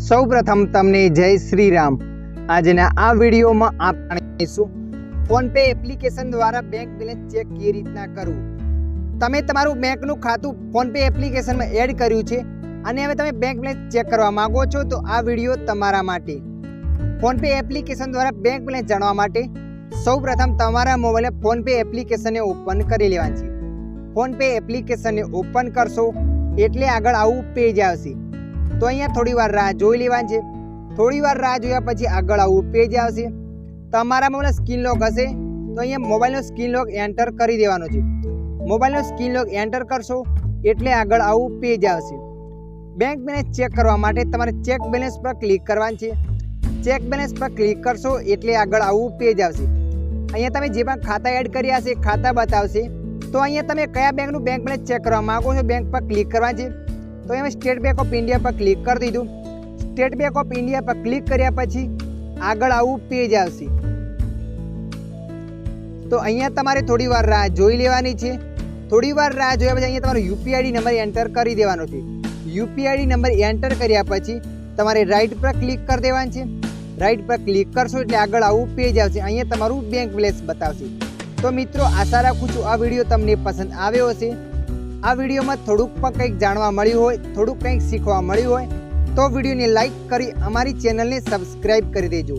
સૌપ્રથમ તમને જય શ્રી રામ। આજના આ વિડીયોમાં આપણે જોઈશું ફોનપે એપ્લિકેશન દ્વારા બેંક બેલેન્સ ચેક કેવી રીતના કરવું। તમે તમારું બેંકનું ખાતું ફોનપે એપ્લિકેશનમાં એડ કર્યું છે અને હવે તમે બેંક બેલેન્સ ચેક કરવા માંગો છો તો આ વિડીયો તમારા માટે। ફોનપે એપ્લિકેશન દ્વારા બેંક બેલેન્સ જાણવા માટે સૌપ્રથમ તમારા મોબાઈલે ફોનપે એપ્લિકેશનને ઓપન કરી લેવાની છે। ફોનપે એપ્લિકેશનને ઓપન કરશો એટલે આગળ આવું પેજ આવશે। તો અહીંયા થોડી વાર રાહ જોઈ લેવાની છે। થોડી વાર રાહ જોયા પછી આગળ આવું પેજ આવશે। તમારા મોબાઈલ સ્ક્રીન લોક હશે તો અહીંયા મોબાઈલનો સ્ક્રીન લોક એન્ટર કરી દેવાનો છે। મોબાઈલનો સ્ક્રીન લોક એન્ટર કરશો એટલે આગળ આવું પેજ આવશે। બેંક બેલેન્સ ચેક કરવા માટે તમારે ચેક બેલેન્સ પર ક્લિક કરવાનું છે। ચેક બેલેન્સ પર ક્લિક કરશો એટલે આગળ આવું પેજ આવશે। અહીંયા તમે જે પણ ખાતા એડ કર્યા હશે ખાતા બતાવશે। તો અહીંયા તમે કયા બેંકનું બેંક બેલેન્સ ચેક કરવા માંગો છો બેંક પર ક્લિક કરવાનું છે। તો એમાં સ્ટેટ બેંક ઓફ ઇન્ડિયા પર ક્લિક કરી દીધું। સ્ટેટ બેંક ઓફ ઇન્ડિયા પર ક્લિક કર્યા પછી આગળ આવું પેજ આવશે। તો અહીંયા તમારે થોડી વાર રાહ જોઈ લેવાની છે। થોડી વાર રાહ જોયા પછી અહીંયા તમારો યુપીઆઈડી નંબર એન્ટર કરી દેવાનો છે। યુપીઆઈડી નંબર એન્ટર કર્યા પછી તમારે રાઈટ પર ક્લિક કરી દેવાનું છે। રાઈટ પર ક્લિક કરશો એટલે આગળ આવું પેજ આવશે। અહીંયા તમારું બેંક બેલેન્સ બતાવશે। તો મિત્રો આશા રાખું છું આ વિડીયો તમને પસંદ આવ્યો હશે। આ વિડીયોમાં થોડુંક પણ કંઈક જાણવા મળ્યું હોય, થોડુંક કંઈક શીખવા મળ્યું હોય તો વિડીયોને લાઈક કરી અમારી ચેનલને સબસ્ક્રાઈબ કરી દેજો।